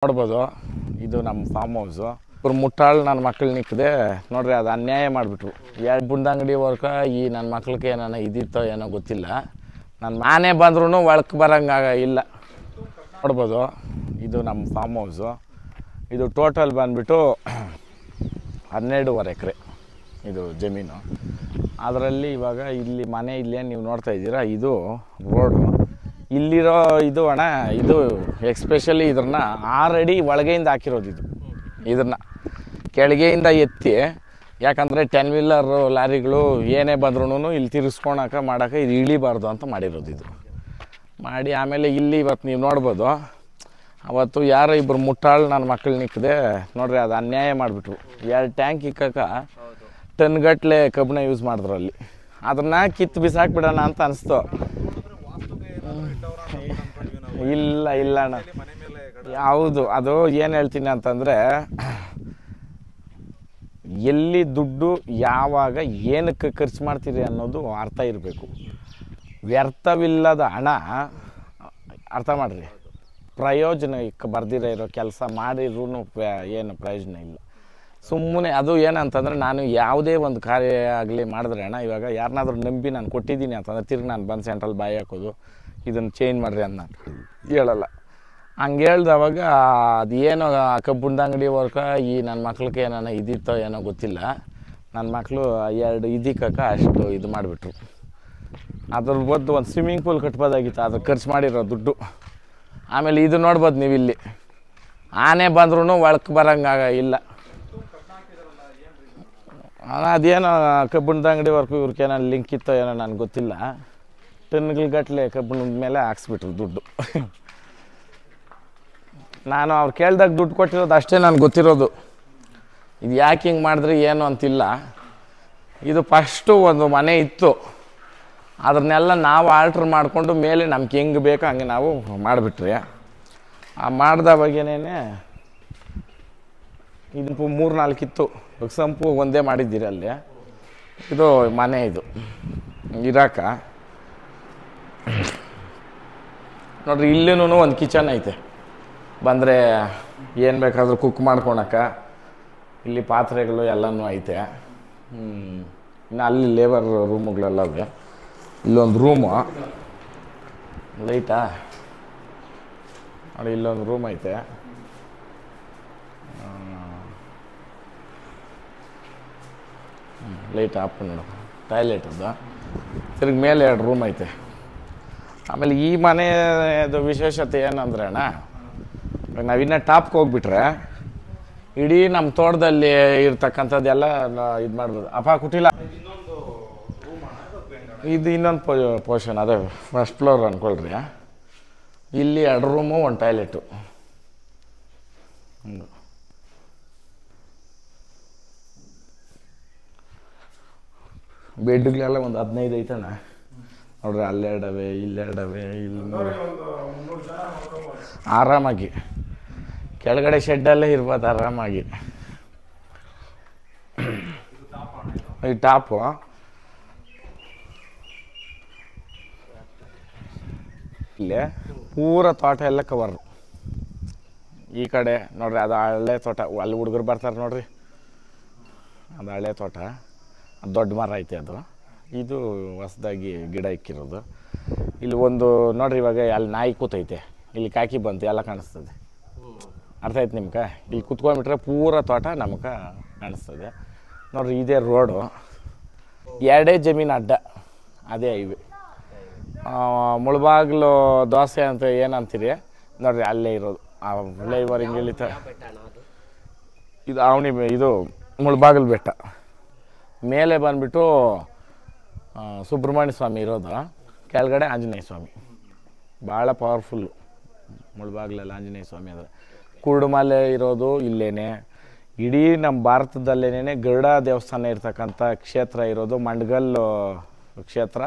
ನೋಡ್ಬೋದು ಇದು ನಮ್ಮ ಫಾರ್ಮ್ ಹೌಸು. ಇವ್ರು ಮುಟ್ಟಾಳು ನನ್ನ ಮಕ್ಕಳು ನಿಕ್ಕದೆ ನೋಡ್ರಿ, ಅದು ಅನ್ಯಾಯ ಮಾಡಿಬಿಟ್ರು. ಎರಡು ಬುಂದಂಗಡಿ ವರ್ಕ ಈ ನನ್ನ ಮಕ್ಳಿಗೆ ಏನಾನ ಇದಿತ್ತೋ ಏನೋ ಗೊತ್ತಿಲ್ಲ. ನನ್ನ ನಾನೇ ಬಂದ್ರೂ ಒಳಕ್ಕೆ ಬರೋಂಗಾಗ ಇಲ್ಲ. ನೋಡ್ಬೋದು ಇದು ನಮ್ಮ ಫಾರ್ಮ್ ಹೌಸು. ಇದು ಟೋಟಲ್ ಬಂದುಬಿಟ್ಟು 12.5 ಎಕರೆ ಇದು ಜಮೀನು. ಅದರಲ್ಲಿ ಇವಾಗ ಇಲ್ಲಿ ಮನೆ ಇಲ್ಲೇ ನೀವು ನೋಡ್ತಾ ಇದ್ದೀರಾ, ಇದು ರೋಡು. ಇಲ್ಲಿರೋ ಇದು ಅಣ್ಣ, ಇದು ಎಕ್ಸ್ಪೆಷಲಿ ಇದ್ರನ್ನ 6 ಅಡಿ ಒಳಗೆಯಿಂದ ಹಾಕಿರೋದು. ಇದನ್ನು ಕೆಳಗೆಯಿಂದ ಎತ್ತಿ, ಯಾಕಂದರೆ 10 ವೀಲರ್ ಲಾರಿಗಳು ಏನೇ ಬಂದ್ರೂ ಇಲ್ಲಿ ತಿರ್ಸ್ಕೊಳಕ್ಕೆ ಮಾಡೋಕೆ ಇದು ಇಳಿಬಾರ್ದು ಅಂತ ಮಾಡಿರೋದು. ಇದು ಮಾಡಿ ಆಮೇಲೆ ಇಲ್ಲಿ ಇವತ್ತು ನೀವು ನೋಡ್ಬೋದು, ಅವತ್ತು ಯಾರೋ ಇಬ್ಬರು ಮುಟ್ಟಾಳು ನನ್ನ ಮಕ್ಕಳು ನಿಕ್ಕದೆ ನೋಡ್ರಿ, ಅದು ಅನ್ಯಾಯ ಮಾಡಿಬಿಟ್ರು. 2 ಟ್ಯಾಂಕ್ ಇಕ್ಕಕ್ಕೆ ಟನ್ಗಟ್ಟಲೆ ಕಬ್ಬಣ ಯೂಸ್ ಮಾಡಿದ್ರು ಅಲ್ಲಿ. ಅದನ್ನು ಕಿತ್ತು ಬಿಸಾಕ್ಬಿಡೋಣ ಅಂತ ಅನಿಸ್ತು. ಇಲ್ಲ ಇಲ್ಲ ಅಣ್ಣ, ಹೌದು. ಅದು ಏನು ಹೇಳ್ತೀನಿ ಅಂತಂದರೆ, ಎಲ್ಲಿ ದುಡ್ಡು ಯಾವಾಗ ಏನಕ್ಕೆ ಖರ್ಚು ಮಾಡ್ತೀರಿ ಅನ್ನೋದು ಅರ್ಥ ಇರಬೇಕು. ವ್ಯರ್ಥವಿಲ್ಲದ ಹಣ ಅರ್ಥ ಮಾಡಿರಿ, ಪ್ರಯೋಜನಕ್ಕೆ ಬರ್ದಿರೋ ಇರೋ ಕೆಲಸ ಮಾಡಿದ್ರೂ ಏನು ಪ್ರಯೋಜನ ಇಲ್ಲ. ಸುಮ್ಮನೆ ಅದು ಏನಂತಂದರೆ, ನಾನು ಯಾವುದೇ ಒಂದು ಕಾರ್ಯ ಆಗಲಿ ಮಾಡಿದ್ರೆ ಅಣ್ಣ, ಇವಾಗ ಯಾರನ್ನಾದ್ರೂ ನಂಬಿ ನಾನು ಕೊಟ್ಟಿದ್ದೀನಿ ಅಂತಂದರೆ ತಿರ್ಗಿ ನಾನು ಬಂದು ಸೆಂಟ್ರಲ್ ಬಾಯಿ ಹಾಕೋದು, ಇದನ್ನು ಚೇಂಜ್ ಮಾಡಿರಿ ಅಂತ ನಾನು ಹೇಳಲ್ಲ. ಹಂಗೆ ಹೇಳ್ದವಾಗ ಅದು ಏನೋ ಕಬ್ಬುಂದಂಗಡಿ ವರ್ಕ ಈ ನನ್ನ ಮಕ್ಳಿಗೆ ಏನಾನ ಇದಿತ್ತೋ ಏನೋ ಗೊತ್ತಿಲ್ಲ, ನನ್ನ ಮಕ್ಕಳು 2 ಇದಕ್ಕೆ ಅಷ್ಟು ಇದು ಮಾಡಿಬಿಟ್ರು. ಅದ್ರ ಬದ್ದು ಒಂದು ಸ್ವಿಮ್ಮಿಂಗ್ ಪೂಲ್ ಕಟ್ಬೋದಾಗಿತ್ತು, ಅದ್ರ ಖರ್ಚು ಮಾಡಿರೋ ದುಡ್ಡು. ಆಮೇಲೆ ಇದು ನೋಡ್ಬೋದು ನೀವು, ಇಲ್ಲಿ ಆನೆ ಬಂದ್ರೂ ಒಳಕ್ಕೆ ಬರೋಂಗಾಗ ಇಲ್ಲ. ಅದೇನೋ ಕಬ್ಬುಂದಂಗಡಿ ವರ್ಕು ಇವ್ರಿಗೇನೋ ಲಿಂಕ್ ಇತ್ತೋ ಏನೋ ನನಗೆ ಗೊತ್ತಿಲ್ಲ. ಟನ್ಗಟ್ಟಲೆ ಕಬ್ಬಣದ ಮೇಲೆ ಹಾಕ್ಸ್ಬಿಟ್ರು ದುಡ್ಡು. ನಾನು ಅವ್ರು ಕೇಳ್ದಾಗ ದುಡ್ಡು ಕೊಟ್ಟಿರೋದು ಅಷ್ಟೇ ನನಗೆ ಗೊತ್ತಿರೋದು. ಇದು ಯಾಕೆ ಹಿಂಗೆ ಮಾಡಿದ್ರೆ ಏನು ಅಂತಿಲ್ಲ. ಇದು ಫಸ್ಟು ಒಂದು ಮನೆ ಇತ್ತು, ಅದನ್ನೆಲ್ಲ ನಾವು ಆಲ್ಟ್ರ್ ಮಾಡಿಕೊಂಡು ಮೇಲೆ ನಮ್ಗೆ ಹೆಂಗೆ ಬೇಕೋ ಹಂಗೆ ನಾವು ಮಾಡಿಬಿಟ್ರಿ. ಆ ಮಾಡ್ದವಾಗೇನೇ ಇದು 3-4 ಇತ್ತು, ಸಂಪು ಒಂದೇ ಮಾಡಿದ್ದೀರಿ ಅಲ್ಲಿ. ಇದು ಮನೆ, ಇದು ಇರಾಕ ನೋಡ್ರಿ. ಇಲ್ಲೂ ಒಂದು ಕಿಚನ್ ಐತೆ, ಬಂದರೆ ಏನು ಬೇಕಾದರೂ ಕುಕ್ ಮಾಡ್ಕೊಳಕ್ಕೆ. ಇಲ್ಲಿ ಪಾತ್ರೆಗಳು ಎಲ್ಲನೂ ಐತೆ. ಇನ್ನು ಅಲ್ಲಿ ಲೇಬರ್ ರೂಮುಗಳೆಲ್ಲವೆ. ಇಲ್ಲೊಂದು ರೂಮು ಲೈಟಾ ನೋಡಿ, ಇಲ್ಲೊಂದು ರೂಮ್ ಐತೆ. ಲೈಟ್ ಆಫ್ ನೋಡು, ಟಾಯ್ಲೆಟದ್ದು. ತಿರ್ಗಿ ಮೇಲೆ 2 ರೂಮ್ ಐತೆ. ಆಮೇಲೆ ಈ ಮನೆಯದು ವಿಶೇಷತೆ ಏನಂದ್ರೆ ಅಣ್ಣ, ನಾವಿನ್ನೂ ಟಾಪ್ಗೆ ಹೋಗ್ಬಿಟ್ರೆ ಇಡೀ ನಮ್ಮ ತೋಟದಲ್ಲಿ ಇರ್ತಕ್ಕಂಥದ್ದೆಲ್ಲ ಇದು ಮಾಡ್ಬೋದು. ಅಪ್ಪ ಕುಟಿಲ್ಲ, ಇದು ಇನ್ನೊಂದು ಪೋರ್ಷನ್, ಅದೇ ಫಸ್ಟ್ ಫ್ಲೋರ್ ಅಂದ್ಕೊಳ್ರಿ. ಇಲ್ಲಿ 2 ರೂಮು 1 ಟಾಯ್ಲೆಟು. ಬೆಡ್ಗಳೆಲ್ಲ ಒಂದು 15 ಐತಣ್ಣ ನೋಡ್ರಿ. ಅಲ್ಲಿ 2 ಅವೆ, ಇಲ್ಲಿ 2 ಅವೆ, ಇಲ್ಲಿ ಆರಾಮಾಗಿ ಕೆಳಗಡೆ ಶೆಡ್ಡಲ್ಲೇ ಇರ್ಬೋದು ಆರಾಮಾಗಿ. ಈ ಟಾಪು ಇಲ್ಲೇ ಪೂರ ತೋಟ ಎಲ್ಲ ಕವರ್. ಈ ಕಡೆ ನೋಡ್ರಿ, ಅದು ಹಳೆ ತೋಟ. ಅಲ್ಲಿ ಹುಡುಗರು ಬರ್ತಾರೆ ನೋಡ್ರಿ, ಅದು ಹಳೆ ತೋಟ. ಅದು ದೊಡ್ಡ ಮರ ಐತೆ ಅದು. ಇದು ಹೊಸದಾಗಿ ಗಿಡ ಇಕ್ಕಿರೋದು. ಇಲ್ಲಿ ಒಂದು ನೋಡ್ರಿ, ಇವಾಗ ಅಲ್ಲಿ ನಾಯಿ ಕೂತೈತೆ, ಇಲ್ಲಿ ಕಾಕಿ ಬಂತು, ಎಲ್ಲ ಕಾಣಿಸ್ತದೆ. ಅರ್ಥ ಆಯ್ತು ನಿಮ್ಗೆ? ಇಲ್ಲಿ ಕುತ್ಕೊಂಡ್ಬಿಟ್ರೆ ಪೂರ ತೋಟ ನಮ್ಗೆ ಕಾಣಿಸ್ತದೆ ನೋಡ್ರಿ. ಇದೇ ರೋಡು, 2 ಜಮೀನು ಅಡ್ಡ, ಅದೇ ಹೈವೇ. ಮುಳಬಾಗ್ಲು ದೋಸೆ ಅಂತ ಏನಂತೀರಿ ನೋಡ್ರಿ, ಅಲ್ಲೇ ಇರೋದು. ಆ ಫ್ಲೈಓವರ್ ಹಿಂಗೆ ಇಳಿತ, ಇದು ಅವನಿ, ಇದು ಮುಳಬಾಗಿಲು ಬೆಟ್ಟ. ಮೇಲೆ ಬಂದುಬಿಟ್ಟು ಸುಬ್ರಹ್ಮಣ್ಯ ಸ್ವಾಮಿ ಇರೋದು, ಕೆಳಗಡೆ ಆಂಜನೇಯ ಸ್ವಾಮಿ. ಭಾಳ ಪವರ್ಫುಲ್ಲು ಮುಳಬಾಗ್ಲಲ್ಲಿ ಆಂಜನೇಯ ಸ್ವಾಮಿ. ಅಂದರೆ ಕುರುಡುಮಲೆ ಇರೋದು ಇಲ್ಲೇನೆ. ಇಡೀ ನಮ್ಮ ಭಾರತದಲ್ಲೇನೆ ಗರುಡ ದೇವಸ್ಥಾನ ಇರ್ತಕ್ಕಂಥ ಕ್ಷೇತ್ರ ಇರೋದು ಮಂಡಗಲ್ ಕ್ಷೇತ್ರ.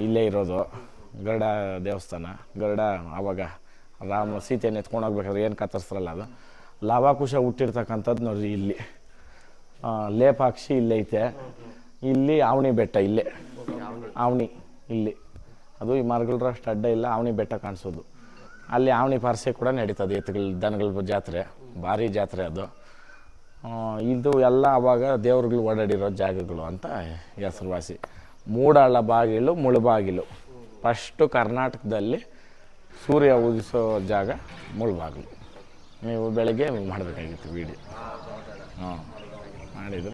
ಇಲ್ಲೇ ಇರೋದು ಗರುಡ ದೇವಸ್ಥಾನ. ಗರುಡ ಆವಾಗ ರಾಮ ಸೀತೆಯನ್ನು ಎತ್ಕೊಂಡು ಹೋಗ್ಬೇಕಾದ್ರೆ ಏನು ಕತ್ತರಿಸ್ತಾರಲ್ಲ, ಅದು ಲವಾಕುಶ ಹುಟ್ಟಿರ್ತಕ್ಕಂಥದ್ದು ನೋಡ್ರಿ. ಇಲ್ಲಿ ಲೇಪಾಕ್ಷಿ ಇಲ್ಲೈತೆ. ಇಲ್ಲಿ ಆವಣಿ ಬೆಟ್ಟ, ಇಲ್ಲೇ ಆವಣಿ ಇಲ್ಲಿ. ಅದು ಈ ಮರಗಳರಷ್ಟು ಅಡ್ಡ ಇಲ್ಲ, ಆವಣಿ ಬೆಟ್ಟ ಕಾಣಿಸೋದು. ಅಲ್ಲಿ ಆವಣಿ ಪಾರ್ಸೆ ಕೂಡ ನಡೀತದೆ, ಎತ್ತುಗಳ ದನಗಳ ಜಾತ್ರೆ, ಭಾರಿ ಜಾತ್ರೆ ಅದು. ಇದು ಎಲ್ಲ ಆವಾಗ ದೇವ್ರುಗಳು ಓಡಾಡಿರೋ ಜಾಗಗಳು ಅಂತ ಹೆಸರುವಾಸಿ. ಮೂಡಾಳ ಬಾಗಿಲು, ಮುಳುಬಾಗಿಲು, ಫಸ್ಟು ಕರ್ನಾಟಕದಲ್ಲಿ ಸೂರ್ಯ ಉದಿಸೋ ಜಾಗ ಮುಳುಬಾಗಿಲು. ನೀವು ಬೆಳಗ್ಗೆ ಮಾಡಬೇಕಾಗಿತ್ತು ವೀಡಿಯೋ. ಮಾಡಿದ್ರು.